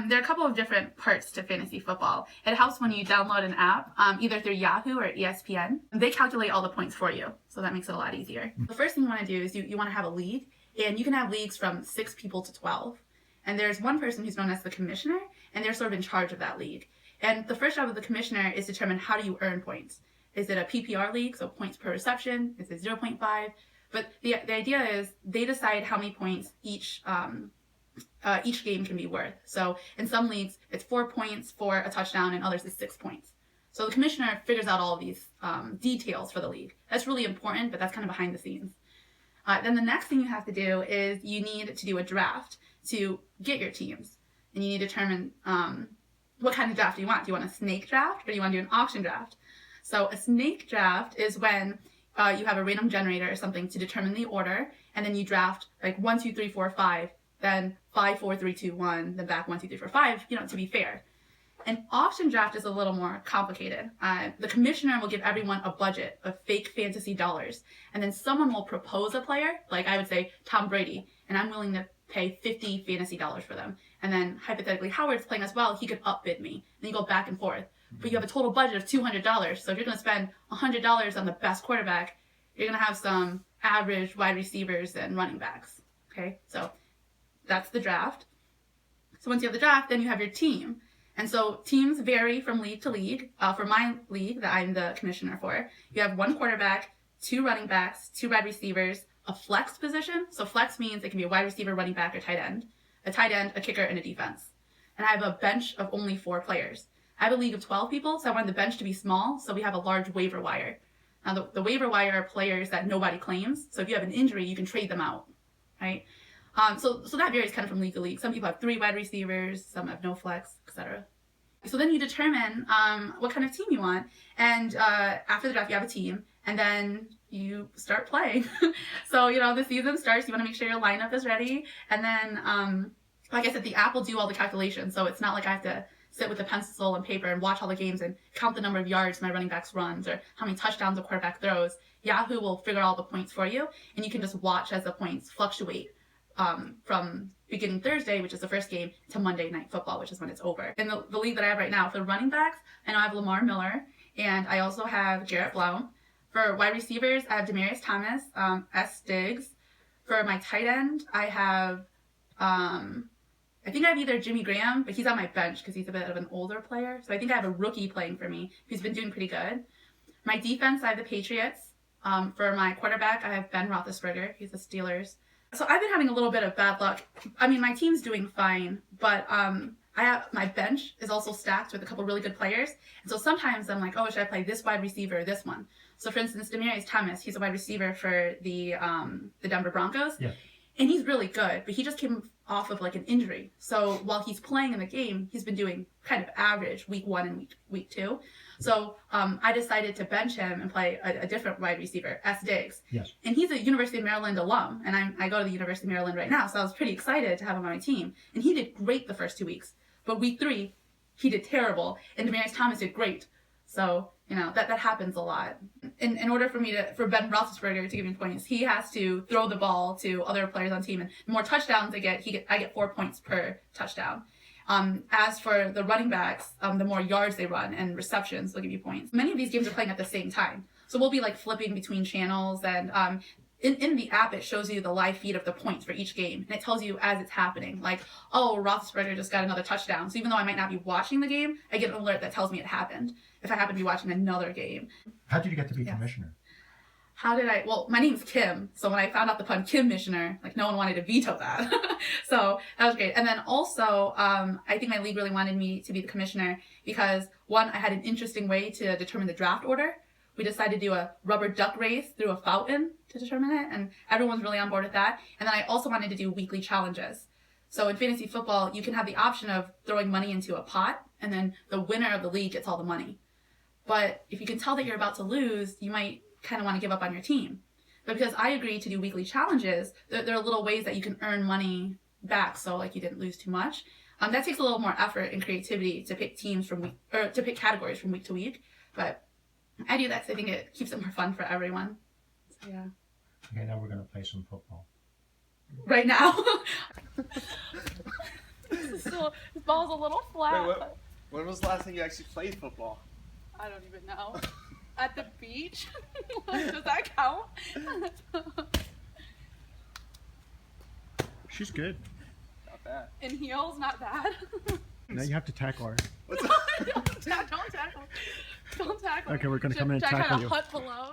There are a couple of different parts to fantasy football. It helps when you download an app, either through Yahoo or ESPN. They calculate all the points for you, so that makes it a lot easier. The first thing you want to do is you want to have a league, and you can have leagues from 6 people to 12. And there's one person who's known as the commissioner, and they're sort of in charge of that league. And the first job of the commissioner is to determine how do you earn points. Is it a PPR league, so points per reception? Is it 0.5? But the idea is they decide how many points each game can be worth. So in some leagues, it's 4 points for a touchdown, and others is 6 points. So the commissioner figures out all of these details for the league. That's really important, but that's kind of behind the scenes. Then the next thing you have to do is you need to do a draft to get your teams. And you need to determine what kind of draft do you want. Do you want a snake draft or do you want to do an auction draft? So a snake draft is when you have a random generator or something to determine the order, and then you draft like 1, 2, 3, 4, 5, then 5, 4, 3, 2, 1, then back 1, 2, 3, 4, 5, to be fair. An auction draft is a little more complicated. The commissioner will give everyone a budget of fake fantasy dollars, and then someone will propose a player, like I would say Tom Brady, and I'm willing to pay 50 fantasy dollars for them. And then hypothetically, Howard's playing as well, he could upbid me. Then you go back and forth. But you have a total budget of $200. So if you're going to spend $100 on the best quarterback, you're going to have some average wide receivers and running backs. Okay, so that's the draft. So once you have the draft, then you have your team. And so teams vary from league to league. For my league that I'm the commissioner for, you have 1 quarterback, 2 running backs, 2 wide receivers, a flex position. So flex means it can be a wide receiver, running back, or tight end. A tight end, a kicker, and a defense. And I have a bench of only 4 players. I have a league of 12 people, so I wanted the bench to be small, so we have a large waiver wire. Now, the waiver wire are players that nobody claims, so if you have an injury, you can trade them out, right? So that varies kind of from league to league. Some people have 3 wide receivers, some have no flex, etc. So then you determine what kind of team you want, and after the draft, you have a team, and then you start playing. So, the season starts, you want to make sure your lineup is ready, and then, like I said, the app will do all the calculations, so it's not like I have to sit with a pencil and paper and watch all the games and count the number of yards my running backs runs or how many touchdowns a quarterback throws. Yahoo will figure all the points for you, and you can just watch as the points fluctuate from beginning Thursday, which is the first game, to Monday Night Football, which is when it's over. In the league that I have right now, for the running backs, I know I have Lamar Miller, and I also have Garrett Blount. For wide receivers, I have Demaryius Thomas, S. Diggs. For my tight end, I have I think I have either Jimmy Graham, but he's on my bench because he's a bit of an older player. So I think I have a rookie playing for me who's been doing pretty good. My defense, I have the Patriots. For my quarterback, I have Ben Roethlisberger. He's the Steelers. So I've been having a little bit of bad luck. I mean, my team's doing fine, but I have my bench is also stacked with a couple really good players. And so sometimes I'm like, oh, should I play this wide receiver or this one? So for instance, Demaryius Thomas, he's a wide receiver for the Denver Broncos. Yeah. And he's really good, but he just came off of like an injury. So while he's playing in the game, he's been doing kind of average week 1 and week 2. So I decided to bench him and play a different wide receiver, S. Diggs. Yes. And he's a University of Maryland alum, and I go to the University of Maryland right now, so I was pretty excited to have him on my team. And he did great the first 2 weeks. But week 3, he did terrible, and Demaryius Thomas did great. So, that happens a lot. In order for Ben Roethlisberger to give me points, he has to throw the ball to other players on the team. And the more touchdowns I get 4 points per touchdown. As for the running backs, the more yards they run and receptions, they'll give you points. Many of these games are playing at the same time. So we'll be like flipping between channels, and in the app, it shows you the live feed of the points for each game. And it tells you as it's happening, like, oh, Roethlisberger just got another touchdown. So even though I might not be watching the game, I get an alert that tells me it happened if I happen to be watching another game. How did you get to be commissioner? Well, my name's Kim. So when I found out the pun Kim-missioner, like no one wanted to veto that. So that was great. And then also, I think my league really wanted me to be the commissioner because, one, I had an interesting way to determine the draft order. We decided to do a rubber duck race through a fountain to determine it, and everyone's really on board with that. And then I also wanted to do weekly challenges. So in fantasy football, you can have the option of throwing money into a pot, and then the winner of the league gets all the money. But if you can tell that you're about to lose, you might kind of want to give up on your team. But because I agreed to do weekly challenges, there are little ways that you can earn money back, so like you didn't lose too much. That takes a little more effort and creativity to pick to pick categories from week to week. But I do that because I think it keeps it more fun for everyone. So yeah. Okay, now we're going to play some football. Right now. This ball's a little flat. Wait, when was the last time you actually played football? I don't even know. At the beach? Does that count? She's good. Not bad. In heels, not bad. Now you have to tackle her. What's up? Don't tackle. Don't tackle. Okay, we're gonna come in and Should I tackle try you. to hut below?